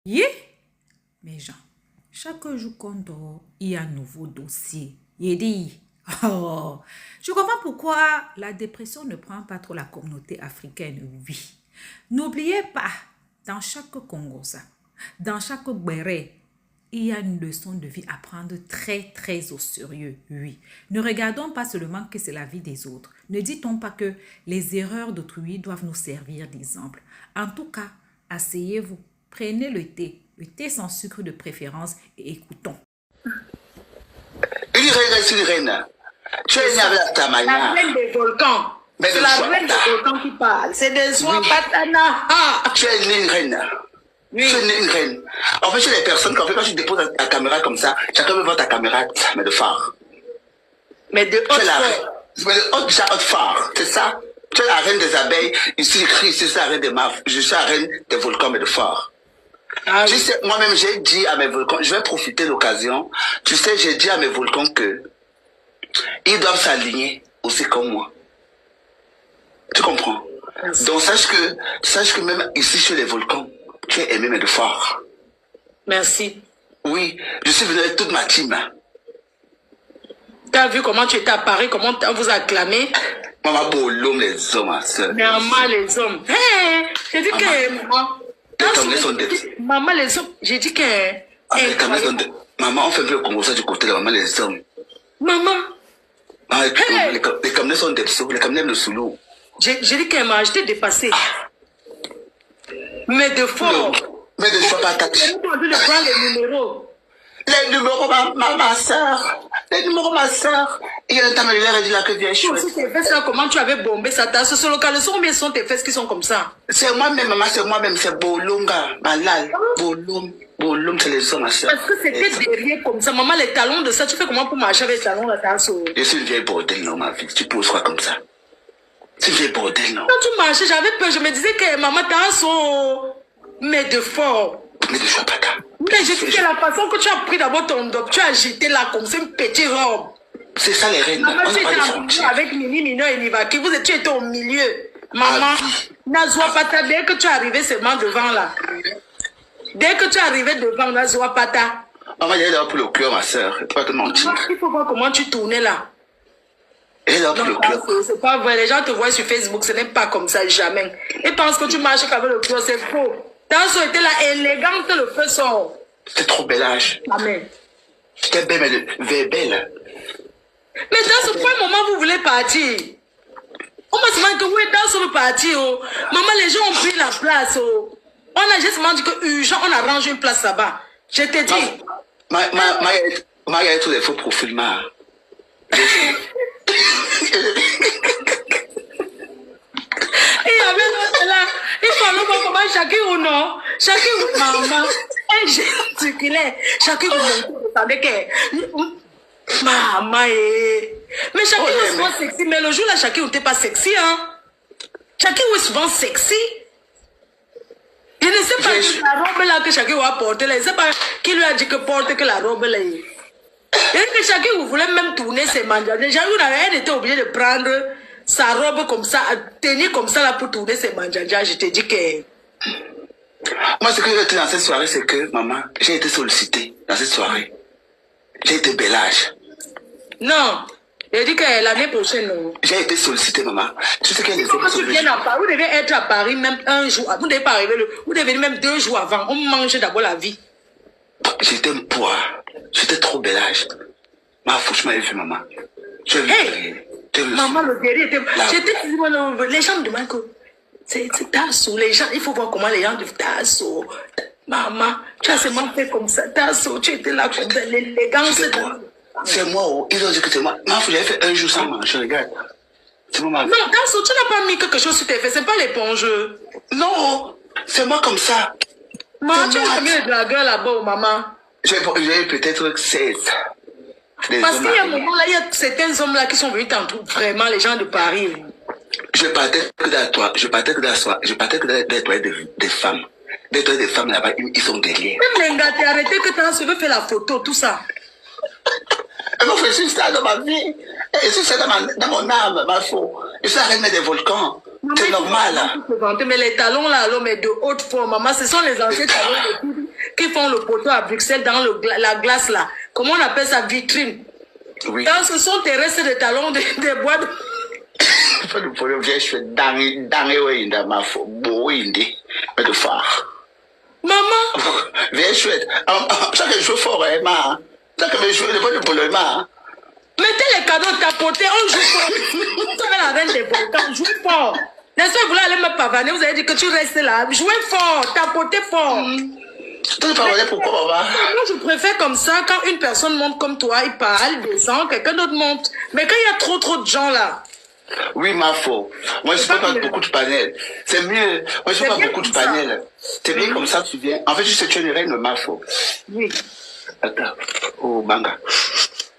Yeah, mes gens, chaque jour qu'on dort, il y a un nouveau dossier. Il dit, oh, je comprends pourquoi la dépression ne prend pas trop la communauté africaine, oui. N'oubliez pas, dans chaque Congosa, dans chaque Béré, il y a une leçon de vie à prendre très, très au sérieux, oui. Ne regardons pas seulement que c'est la vie des autres. Ne dit-on pas que les erreurs d'autrui doivent nous servir d'exemple. En tout cas, asseyez-vous, prenez le thé sans sucre de préférence et écoutons. Une reine. Tu es la reine des volcans. C'est la reine des volcans qui parle. C'est des soins patana. Tu es une reine. Oui. Tu es une reine. En fait, chez les personnes, quand tu déposes ta caméra comme ça, chacun veut voir ta caméra, mais de phare. Mais de haute phare, c'est ça. Tu es la reine des abeilles. Ici, j'écris, ici, je suis la reine des maves. Je suis la reine des volcans, mais de phare. Ah, tu sais, moi-même, j'ai dit à mes volcans, je vais profiter de l'occasion. Tu sais, j'ai dit à mes volcans que ils doivent s'aligner aussi comme moi. Tu comprends? Merci. Donc, sache que même ici, chez les volcans, tu es aimé, mais de fort. Merci. Oui, je suis venu avec toute ma team. Tu as vu comment tu étais à Paris, comment on vous a acclamé? Maman, pour l'homme, les hommes, ma soeur. Maman, les hommes. Hé, j'ai dit que... Maman, les hommes, j'ai dit que... Maman, on fait plus le Congo ça du côté de maman, les hommes. Maman. Les Camerounais sont des psaumes, les Camerounais de Soulou. J'ai dit qu'elle m'a acheté dépassé. Mais de fort. Mais de choix pas taxé. J'ai entendu de prendre les numéros. Les numéros, ma soeur. Les numéros, ma soeur. Il y a un temps, il a dit là que viens chouette. Tes fesses là, comment tu avais bombé ça tasse sur le local, combien sont tes fesses qui sont comme ça? C'est moi-même, maman, c'est moi-même, c'est Bolonga, Malal, Bolom, c'est les hommes, ma soeur. Parce que c'était derrière comme ça. Maman, les talons de ça, tu fais comment pour marcher avec les talons là, tasse? Je suis une vieille bordel, non, ma vie. Tu poses quoi comme ça? C'est une vieille bordel, non? Quand tu marchais, j'avais peur, je me disais que maman tasse, mais de fort. Mais de choix pas ta. Mais je dis que la façon que tu as pris d'abord ton dope, tu as agité là comme ça, une petite robe. C'est ça les reines. Maman, tu étais avec Mini, Mino et Nivaki. Tu étais au milieu. Maman, Nazwa Pata, dès que tu es arrivé seulement devant là. Dès que tu es arrivé devant Nazwa Pata. Maman, elle est là pour le cœur, ma soeur. Tu vas te mentir. Il faut voir comment tu tournais là. Elle est là pour le cœur. C'est pas vrai. Les gens te voient sur Facebook, ce n'est pas comme ça, jamais. Ils pensent que tu marches avec le cœur, c'est faux. Tanso était là, élégante, le feu sort. C'était trop bel âge. Amen. J'étais belle, mais belle. Mais dans ce point, maman, vous voulez partir. On m'a dit que oui, dans ce parti, maman, les gens ont pris la place. On a justement dit que urgent, on arrange une place là-bas. Je t'ai dit. Il y a tous les faux profils, ma. Il y avait l'autre là. Il fallait voir comment chacun ou non. Chacun ou maman. Un gesticulaire. Chacun ou non. Vous savez que. Maman, mais chacun est souvent sexy. Mais le jour là, chacun n'était pas sexy, hein. Chacun est souvent sexy. Je ne sais pas la robe là que chacun a portée là. Je ne sais pas qui lui a dit que porte que la robe là. Et que chacun vous voulait même tourner ses mangas. Déjà, elle était obligée de prendre sa robe comme ça, tenir comme ça là pour tourner ses mangas. Je te dis que. Moi, ce que j'ai été dans cette soirée, c'est que, maman, j'ai été sollicitée dans cette soirée. J'ai été bel âge. Non. J'ai dit que l'année prochaine, non. J'ai été sollicité, maman. Tu sais qu'il y a des hommes. Tu viens à Paris, vous devez être à Paris même un jour. Vous ne devez pas arriver, vous devez venir même 2 jours avant. On mange d'abord la vie. J'étais un poids. J'étais trop bel âge. Ma fouche m'avait vu, maman. Maman, le guerrier était. Les gens me demandent que. C'est Tasso. Les gens, il faut voir comment les gens disent Tasso. Maman, tu as seulement fait comme ça. Tasso, tu étais là comme ça. L'élégance. C'est moi, ils ont dit que c'est moi. Ma fouche, j'avais fait 1 jour sans manger, regarde. C'est moi, non, Tasso, tu n'as pas mis quelque chose sur tes fesses. C'est pas l'éponge. Non, c'est moi comme ça. Maman, tu as mis le dragueur là-bas, maman. J'ai peut-être 16. Parce qu'il y a un moment là, il y a certains hommes là qui sont venus tantôt, vraiment, les gens de Paris. Je partais que dans toi, je partais que dans des toilettes des femmes. Des toilettes des femmes là-bas, ils sont derrière. Même les gars, t'es arrêté que t'as veut faire la photo, tout ça. Non, je suis ça dans ma vie. Je suis ça dans mon âme, ma faux. Je suis la reine des volcans. C'est normal. Mais les talons là, alors, mais de haute forme, maman, ce sont les anciens talons de qui font le poteau à Bruxelles dans la glace là. Comment on appelle ça? Vitrine. Oui. Quand ce sont tes restes de talons des bois de... Le problème, je suis dans ma mais de phare. Maman. Viens chouette. Ça que je joue fort, ma. Ça que je joue le problème, ma. Mettez les cadeaux tapotés, on joue fort. Vous avez la reine des volcans, jouez fort. N'est-ce pas, vous voulez aller me pavaner, vous avez dit que tu restes là. Jouez fort, tapotez fort. Tu ne parles pourquoi, maman? Moi, je préfère comme ça, quand une personne monte comme toi, il parle, descend, quelqu'un d'autre monte. Mais quand il y a trop de gens là. Oui, ma faute. Moi, je ne fais pas beaucoup de panels. C'est mieux. Moi, je ne fais pas beaucoup de panels. C'est bien comme ça, tu viens. En fait, tu sais, tu es une reine, ma faute. Oui. Attends. Oh, Banga.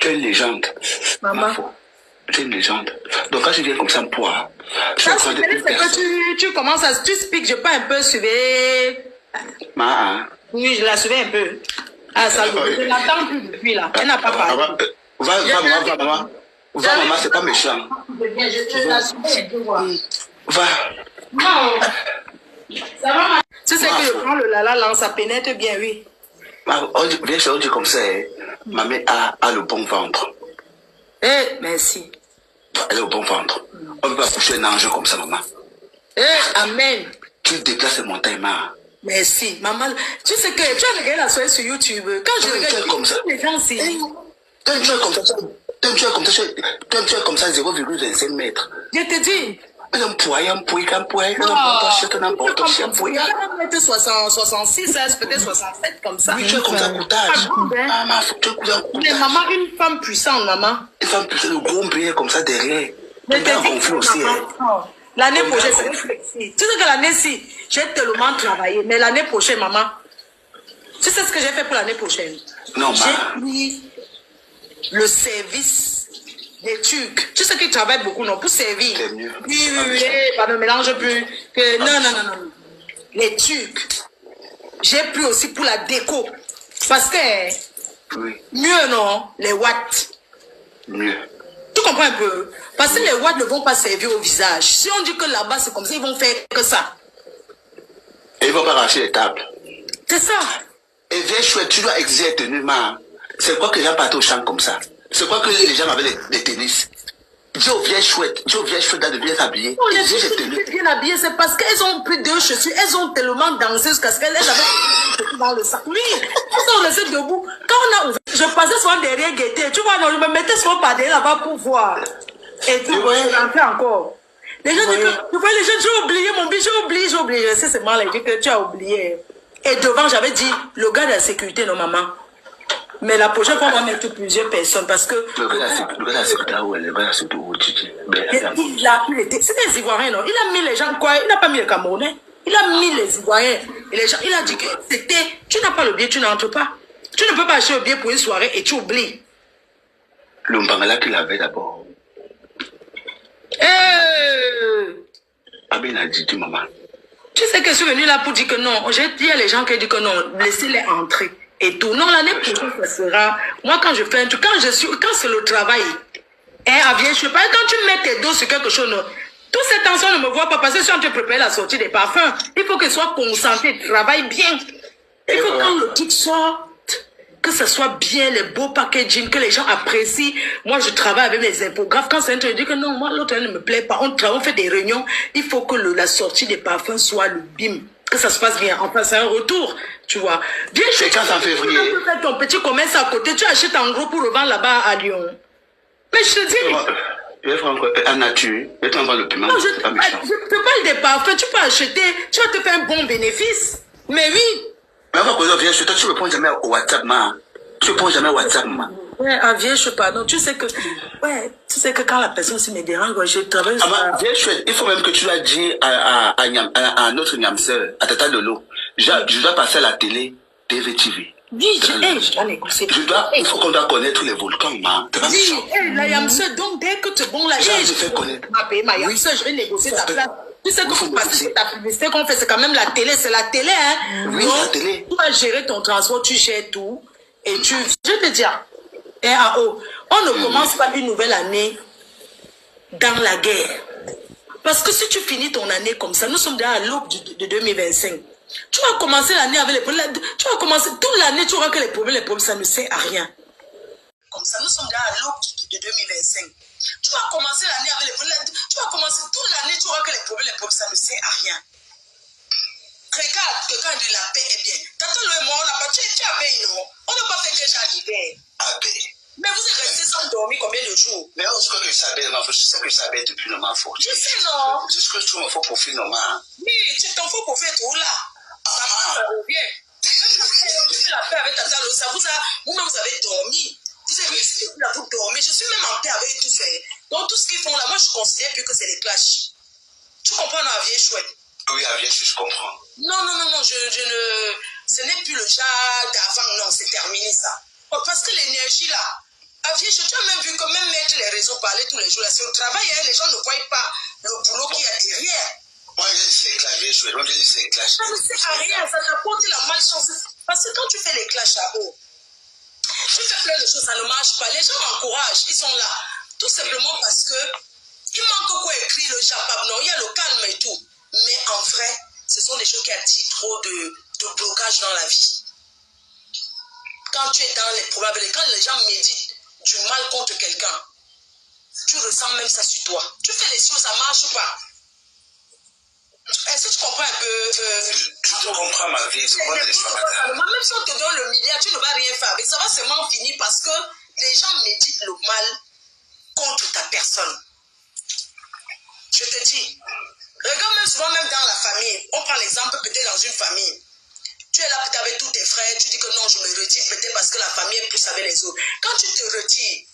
Tu es une légende. Maman. Tu es une légende. Donc, quand tu viens comme ça, poids. Ça, c'est que tu commences à... Tu speaks, je peux un peu suivre. Oui, je la suivais un peu. Ah, ça, je l'attends plus depuis là. Elle n'a pas parlé. Va, maman. Va, maman, c'est pas méchant. Je la suivais un peu, voir. Va. Non. Ça va, tu sais que je prends le lala là, ça pénètre bien, oui. Viens, on dit comme ça, ma mère a le bon ventre. Eh, merci. Elle a le bon ventre. On ne peut pas coucher un ange comme ça, maman. Eh, amen. Tu déplaces les montagnes, maman. Merci, maman. Tu sais que tu as regardé la soirée sur YouTube. Quand je regarde comme ça, les gens, c'est... Tu es comme ça. Tu es comme ça, 0,25 mètres. Je te dis. Un poids, n'importe 66, peut-être 67 comme ça. Oui, tu es comme ça, coutage. Mais maman, une femme puissante, maman. Une femme puissante, le gros billet comme ça derrière. Tu es gonflé aussi. L'année prochaine, c'est flexible. Tu sais que l'année-ci, j'ai tellement travaillé. Mais l'année prochaine, maman, tu sais ce que j'ai fait pour l'année prochaine? Non, maman. J'ai pris le service des Turcs. Tu sais qu'ils travaillent beaucoup, non? Pour servir. C'est mieux. Oui, pas ne mélange plus. Non. Les Turcs. J'ai pris aussi pour la déco. Parce que, oui. Mieux, non? Les watts. Mieux. Tu comprends un peu? Parce que les watts ne vont pas servir au visage. Si on dit que là-bas, c'est comme ça, ils vont faire que ça. Et ils vont pas racheter les tables. C'est ça. Et viens chouette, tu dois exiger tenue, maman. C'est quoi que les gens partent au champ comme ça? C'est quoi que les gens avaient des tennis? Dis aux vieilles chouettes de bien s'habiller. Les filles bien habillées, c'est parce qu'elles ont pris 2 chaussures. Elles ont tellement dansé jusqu'à ce qu'elles avaient dans le sac. Oui, elles sont restées debout. Quand on a ouvert, je passais souvent derrière Gaieté. Tu vois, non, je me mettais souvent par derrière là-bas pour voir. Et tout, je rentrais encore. Les gens disent que, tu vois, les gens, j'ai oublié mon billet, j'ai oublié. Je sais, c'est mal, que tu as oublié. Et devant, j'avais dit, le gars de la sécurité, non, maman. Mais la prochaine fois, on va mettre plusieurs personnes parce que... Le gars de la sécurité, où elle est? Le gars de la sécurité, où c'est des Ivoiriens, non? Il a mis les gens, quoi? Il n'a pas mis les Camerounais. Il a mis les Ivoiriens. Et les gens, il a dit que c'était... Tu n'as pas le billet, tu n'entres pas. Tu ne peux pas acheter le billet pour une soirée et tu oublies. Le Mbangala qu'il avait d'abord. Abel a dit, maman. Tu sais que je suis venue là pour dire que non. J'ai dit à les gens qui disent que non, laissez-les entrer. Et tout. Non, l'année prochaine, ça sera... Moi, quand je fais un truc, quand c'est le travail, je sais pas, quand tu mets tes dos sur quelque chose, non, tous ces tensions ne me voient pas parce que si on te prépare la sortie des parfums, il faut qu'ils soient concentrés, travaillent bien. Il faut quand le truc sort, que ce soit bien, les beaux packaging, que les gens apprécient. Moi, je travaille avec les infographes. Quand c'est un truc, je dis que non, moi, l'autre ne me plaît pas. On fait des réunions. Il faut que la sortie des parfums soit le bim. Que ça se passe bien. Enfin, c'est un retour, tu vois. Bien, c'est quand en février. Tu fais ton petit commerce à côté, tu achètes en gros pour revendre là-bas à Lyon. Mais je te dis... Je vais faire encore en nature. Je vais t'envoyer le paiement. Je te parle des parfums. Tu peux acheter, tu vas te faire un bon bénéfice. Mais oui. Mais avant que je vienne, toi, tu ne réponds jamais au WhatsApp, man. Tu ne réponds jamais au WhatsApp, man. Ouais, viens, je sais pas. Non, tu sais que quand la personne se me dérange, je travaille. Viens, chouette. Il faut même que tu l'as dit à notre Niamseur, à Tata Lolo. Je dois passer à la télé, TV. Dis, je dois négocier. Il faut qu'on doit connaître les volcans, man. Dis, la Niamseur, donc dès que tu es bon là, je vais connaître. Ma Niamseur, je vais négocier ta place. Tu sais que pour passer ta publicité qu'on fait, c'est quand même la télé, c'est la télé, hein. Oui, la télé. Tu vas gérer ton transport, tu gères tout. Et je te dis, on ne commence pas une nouvelle année dans la guerre. Parce que si tu finis ton année comme ça, nous sommes déjà à l'aube de 2025. Tu vas commencer l'année avec les problèmes. Tu vas commencer toute l'année, tu auras que les problèmes, ça ne sert à rien. Comme ça, nous sommes déjà à l'aube de 2025. Tu vas commencer l'année avec les problèmes. Tu vas commencer toute l'année, tu auras que les problèmes, ça ne sert à rien. Regarde que quand il dit la paix est bien. Tantôt le mois, on n'a pas. Tu as paix, non? On n'a pas fait déjà l'hiver. Ah ben. Mais vous êtes resté sans dormir combien de jours? Mais on se connaît, je sais que ça va depuis le moment. Je sais, non? Jusque tu me faut profiter normal. Oui, tu t'en faut pour faire tout là. Ça revient. Même la paix avec Tata Losa, vous-même vous avez dormi. Vous avez resté là pour dormir. Je suis même en paix avec tout ça. Donc tout ce qu'ils font là, moi je considère plus que c'est des clashs. Tu comprends, la vieille chouette? Oui, la vieille, je comprends. Non, ce n'est plus le genre d'avant, non, c'est terminé ça. Parce que l'énergie là, tu as même vu que même mettre les réseaux parler tous les jours là, c'est au travail, hein, les gens ne voient pas le boulot qu'il y a derrière. Moi, je sais clash, moi, je sais clash. Ça ne sert à rien, ça t'apporte la malchance. Parce que quand tu fais les clashs à haut, tu fais plein de choses, ça ne marche pas. Les gens m'encouragent, ils sont là. Tout simplement parce que il manque quoi écrire le Japab, non, il y a le calme et tout. Mais en vrai, ce sont des choses qui attirent trop de blocage dans la vie. Quand tu es dans les problèmes, quand les gens méditent du mal contre quelqu'un, tu ressens même ça sur toi. Tu fais les choses, ça ne marche pas. Est-ce que tu comprends un peu Je comprends ma vie. Même si on te donne le milliard, tu ne vas rien faire avec. Ça va seulement finir parce que les gens méditent le mal contre ta personne. Je te dis, regarde même souvent même dans la famille. On prend l'exemple peut-être dans une famille. Tu es là peut-être avec tous tes frères, tu dis que non, je me retire peut-être parce que la famille est plus avec les autres. Quand tu te retires,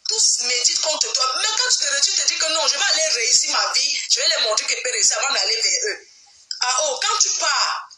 tous méditent contre toi. Mais quand tu te retires, tu te dis que non, je vais aller réussir ma vie, je vais les montrer que je peux réussir avant d'aller vers eux. Ah oh, quand tu pars,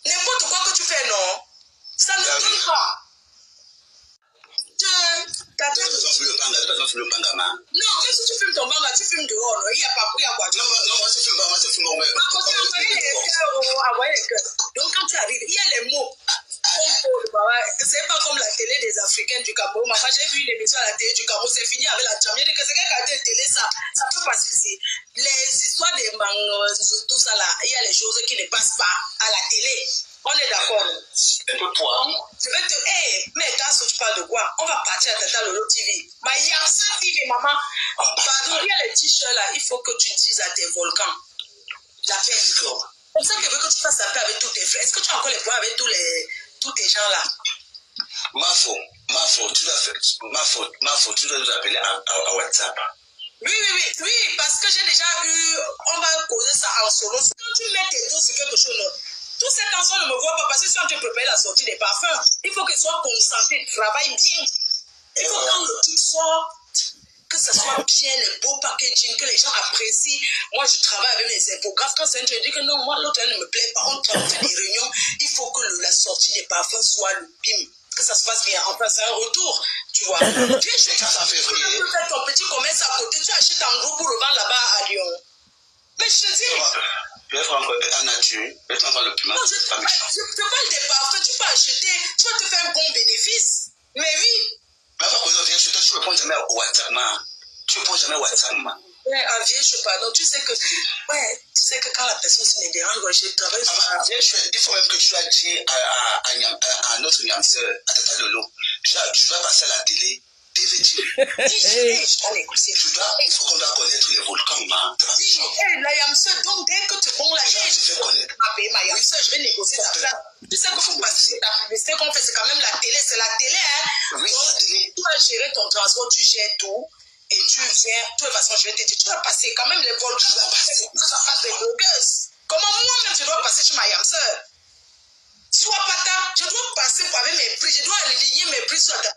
n'importe quoi que tu fais, non, ça ne tourne pas. Non, même si tu filmes ton banga, tu filmes dehors, il n'y a pas pris à quoi. Non, moi, je filme pas, moi, je filme pas. Donc, quand tu arrives, il y a les mots. C'est pas comme la télé des Africains du Cameroun. Moi, j'ai vu une émission à la télé du Cameroun, c'est fini avec la jamie. Que c'est quelqu'un qui a télé, ça peut passer ici. Les histoires des mangas, tout ça là, il y a les choses qui ne passent pas à la télé. On est d'accord. Un peu toi. Je vais te. Hey, mais quand tu parles de quoi? On va partir à Tata Lolo TV. Ma Yamsa TV, maman. Pardon, il y a les t-shirts là. Il faut que tu dises à tes volcans. La paix. Comme ça, je veux que tu fasses la paix avec tous tes frères. Est-ce que tu as encore les points avec tous tes gens là? Ma faute, tu dois nous appeler à WhatsApp. Oui, parce que j'ai déjà eu. On va causer ça en solo. Quand tu mets tes dos sur quelque chose, tous ces temps ne me voient pas parce que si on te prépare la sortie des parfums, il faut qu'ils soient concentrés, travaillent bien. Il faut quand le truc sort, que ce soit bien, les beaux packaging, que les gens apprécient. Moi, je travaille avec mes infographes. Quand c'est un truc, je dis que non, moi, l'autre ne me plaît pas. On fait des réunions. Il faut que la sortie des parfums soit le bim. Que ça se passe bien. Enfin, c'est un retour, tu vois. Tu peux faire ton petit commerce à côté. Tu achètes en gros pour revendre là-bas à Lyon. Mais je te dis. Je vais prendre en nature. Je vais prendre le piment. Non, je te parle des parfums. Tu peux acheter. Tu vas te faire un bon bénéfice. Mais oui. Mais avant qu'on vienne chez toi, tu ne réponds jamais au WhatsApp, man. Tu ne réponds jamais au WhatsApp, man. Ouais, en vieille, je pardon. Tu sais que quand la personne se me dérange, je travaille sur ça. Il faut même que tu dois dire à notre Niamseur, à Tata Lolo, tu dois passer à la télé. Il faut qu'on doit connaître les volcans, man. La Yamseur, donc dès que tu bon là, je vais connaître. Ma Yamseur, je vais négocier ta place. Tu sais qu'il faut passer la publicité qu'on fait, c'est quand même la télé, c'est la télé, hein. Oui, c'est la télé. Tu vas gérer ton transport, tu gères tout. Et tu viens, de toute façon, je vais te dire, tu vas passer quand même les volcans, ça passe des blogueuses. Comment moi-même je dois passer chez ma Yamseur? Soit pata, je dois passer avec mes prix, je dois aligner mes prix sur la